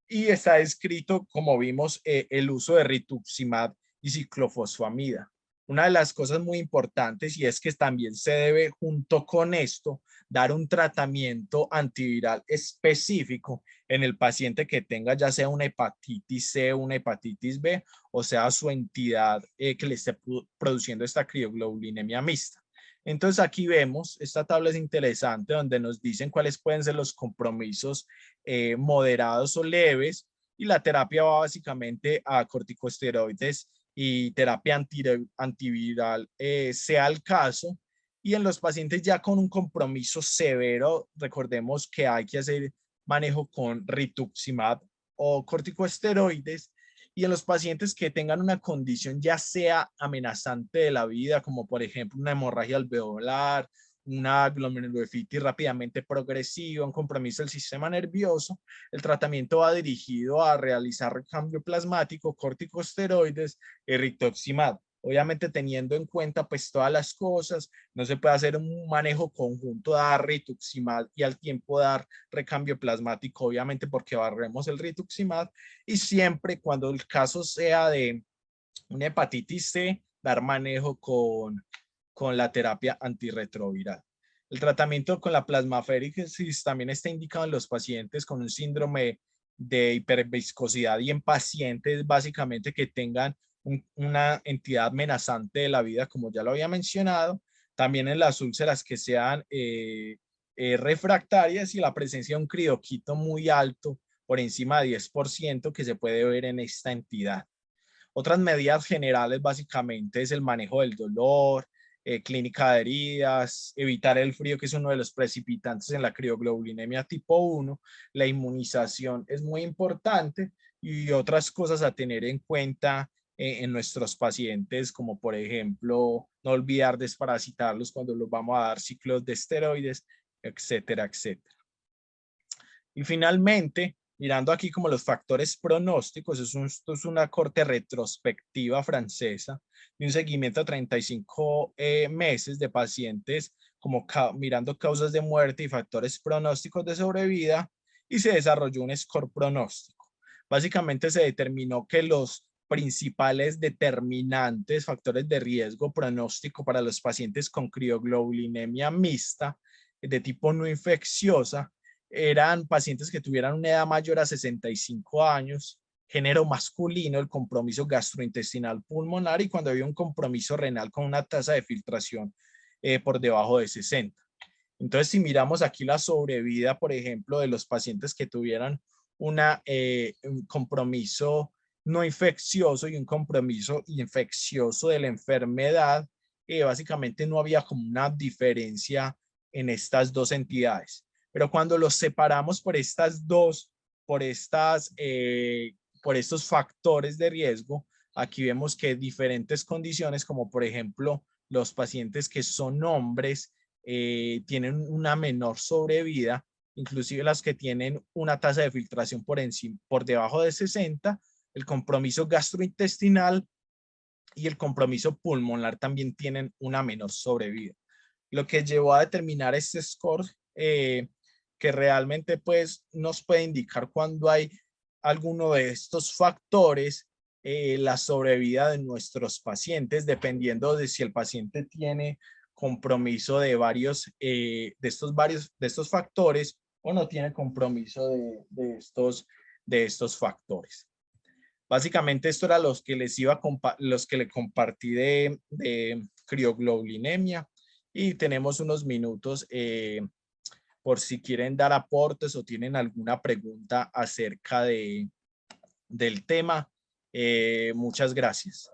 y está descrito, como vimos, el uso de rituximab y ciclofosfamida. Una de las cosas muy importantes, y es que también se debe junto con esto dar un tratamiento antiviral específico en el paciente que tenga ya sea una hepatitis C, una hepatitis B, o sea su entidad que le esté produciendo esta crioglobulinemia mixta. Entonces aquí vemos, esta tabla es interesante donde nos dicen cuáles pueden ser los compromisos moderados o leves, y la terapia va básicamente a corticosteroides y terapia antiviral, sea el caso. Y en los pacientes ya con un compromiso severo, recordemos que hay que hacer manejo con rituximab o corticosteroides. Y en los pacientes que tengan una condición ya sea amenazante de la vida, como por ejemplo una hemorragia alveolar, una glomerulonefitis rápidamente progresiva, un compromiso del sistema nervioso, el tratamiento va dirigido a realizar recambio plasmático, corticosteroides y rituximab. Obviamente teniendo en cuenta pues todas las cosas, no se puede hacer un manejo conjunto de dar rituximab y al tiempo dar recambio plasmático, obviamente porque barremos el rituximab, y siempre cuando el caso sea de una hepatitis C, dar manejo con la terapia antirretroviral. El tratamiento con la plasmaféresis también está indicado en los pacientes con un síndrome de hiperviscosidad y en pacientes básicamente que tengan una entidad amenazante de la vida, como ya lo había mencionado. También en las úlceras que sean refractarias y la presencia de un cridoquito muy alto, por encima de 10%, que se puede ver en esta entidad. Otras medidas generales básicamente es el manejo del dolor, clínica de heridas, evitar el frío, que es uno de los precipitantes en la crioglobulinemia tipo 1, la inmunización es muy importante, y otras cosas a tener en cuenta en nuestros pacientes, como por ejemplo, no olvidar desparasitarlos cuando los vamos a dar ciclos de esteroides, etcétera, etcétera. Y finalmente, mirando aquí como los factores pronósticos, esto es una corte retrospectiva francesa de un seguimiento a 35 meses de pacientes, como mirando causas de muerte y factores pronósticos de sobrevida, y se desarrolló un score pronóstico. Básicamente se determinó que los principales determinantes, factores de riesgo pronóstico para los pacientes con crioglobulinemia mixta de tipo no infecciosa, eran pacientes que tuvieran una edad mayor a 65 años, género masculino, el compromiso gastrointestinal pulmonar, y cuando había un compromiso renal con una tasa de filtración por debajo de 60. Entonces, si miramos aquí la sobrevida, por ejemplo, de los pacientes que tuvieran un compromiso no infeccioso y un compromiso infeccioso de la enfermedad, básicamente no había como una diferencia en estas dos entidades. Pero cuando los separamos por por estos factores de riesgo, aquí vemos que diferentes condiciones, como por ejemplo los pacientes que son hombres, tienen una menor sobrevida, inclusive las que tienen una tasa de filtración por debajo de 60, el compromiso gastrointestinal y el compromiso pulmonar también tienen una menor sobrevida. Lo que llevó a determinar este score, que realmente pues nos puede indicar cuando hay alguno de estos factores, la sobrevida de nuestros pacientes, dependiendo de si el paciente tiene compromiso de varios de estos factores o no tiene compromiso de estos factores. Básicamente esto era los que le compartí de crioglobulinemia, y tenemos unos minutos por si quieren dar aportes o tienen alguna pregunta acerca del tema. Muchas gracias.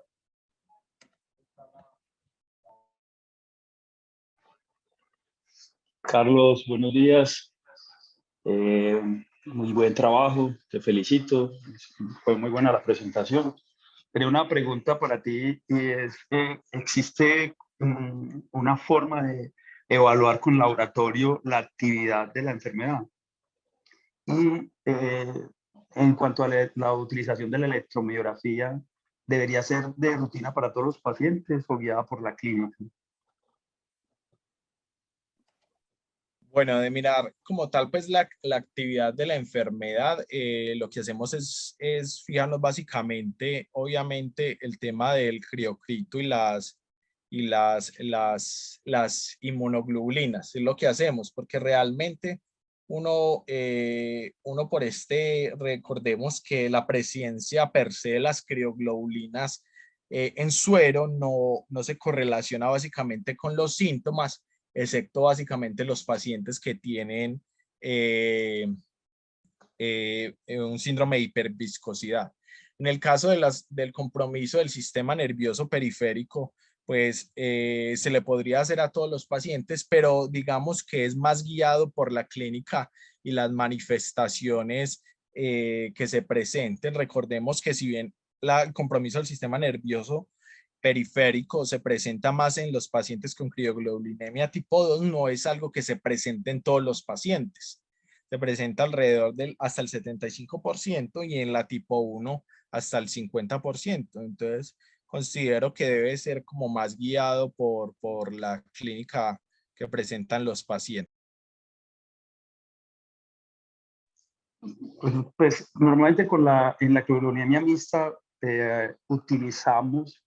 Carlos, buenos días. Muy buen trabajo, te felicito. Fue muy buena la presentación. Tenía una pregunta para ti y es, ¿existe una forma de evaluar con laboratorio la actividad de la enfermedad? Y en cuanto a la utilización de la electromiografía, ¿debería ser de rutina para todos los pacientes o guiada por la clínica? Bueno, de mirar como tal, pues la actividad de la enfermedad, lo que hacemos es fijarnos básicamente, obviamente, el tema del criocrito las inmunoglobulinas, es lo que hacemos, porque realmente uno recordemos que la presencia per se de las crioglobulinas en suero no se correlaciona básicamente con los síntomas, excepto básicamente los pacientes que tienen un síndrome de hiperviscosidad. En el caso del compromiso del sistema nervioso periférico, pues se le podría hacer a todos los pacientes, pero digamos que es más guiado por la clínica y las manifestaciones que se presenten. Recordemos que si bien el compromiso del sistema nervioso periférico se presenta más en los pacientes con crioglobulinemia tipo 2, no es algo que se presente en todos los pacientes. Se presenta alrededor del hasta el 75% y en la tipo 1 hasta el 50%. Entonces, considero que debe ser como más guiado por la clínica que presentan los pacientes. Pues normalmente en la cloroniemia mixta utilizamos,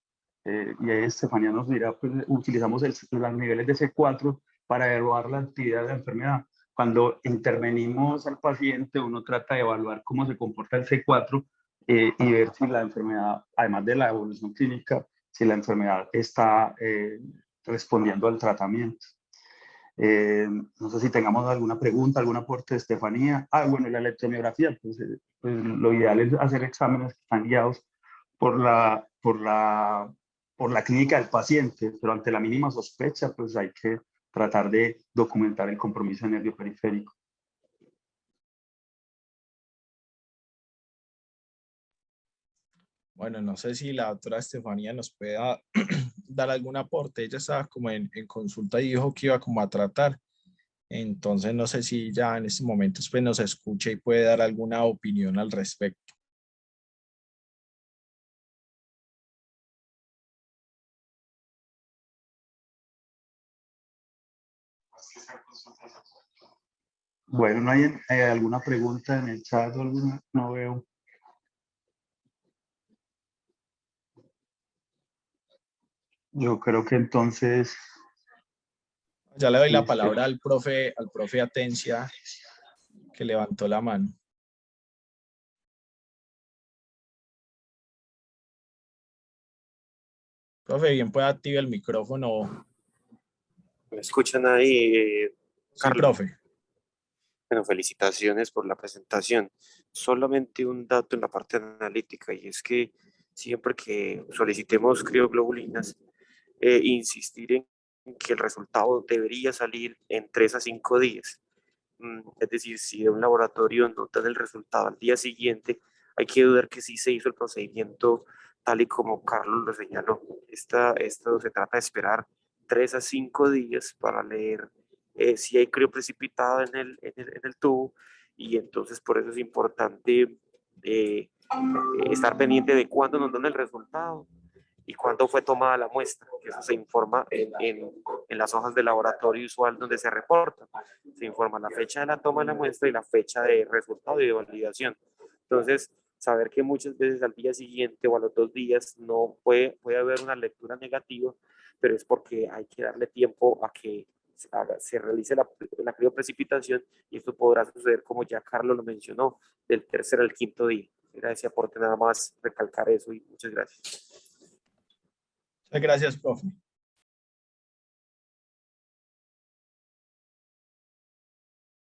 y ahí Estefanía nos dirá, pues, utilizamos los niveles de C4 para evaluar la actividad de la enfermedad. Cuando intervenimos al paciente, uno trata de evaluar cómo se comporta el C4 y ver si la enfermedad, además de la evolución clínica, si la enfermedad está respondiendo al tratamiento. No sé si tengamos alguna pregunta, algún aporte de Estefanía. Bueno, la electromiografía, pues lo ideal es hacer exámenes que están guiados por la clínica del paciente, pero ante la mínima sospecha, pues hay que tratar de documentar el compromiso nervio periférico. Bueno, no sé si la doctora Estefanía nos pueda dar algún aporte. Ella estaba como en consulta y dijo que iba como a tratar. Entonces, no sé si ya en este momento pues, nos escucha y puede dar alguna opinión al respecto. Bueno, ¿no hay alguna pregunta en el chat o alguna? No veo. Yo creo que entonces... Ya le doy la palabra al profe Atencia, que levantó la mano. Profe, bien puede activar el micrófono. ¿Me escuchan ahí, Sí, Carlos? profe. Bueno, felicitaciones por la presentación. Solamente un dato en la parte analítica, y es que siempre que solicitemos crioglobulinas, insistir en que el resultado debería salir en 3 a 5 días. Es decir, si de un laboratorio notan el resultado al día siguiente, hay que dudar que sí se hizo el procedimiento tal y como Carlos lo señaló. Esto se trata de esperar 3 a 5 días para leer si hay crioprecipitado en el tubo, y entonces por eso es importante estar pendiente de cuándo nos dan el resultado y cuándo fue tomada la muestra, que eso se informa en las hojas de laboratorio usual donde se reporta. Se informa la fecha de la toma de la muestra y la fecha de resultado y de validación. Entonces, saber que muchas veces al día siguiente o a los 2 días no puede haber una lectura negativa, pero es porque hay que darle tiempo a que se realice la crioprecipitación, y esto podrá suceder, como ya Carlos lo mencionó, del tercer al quinto día. Era ese aporte, nada más recalcar eso, y muchas gracias. Muchas gracias, profe.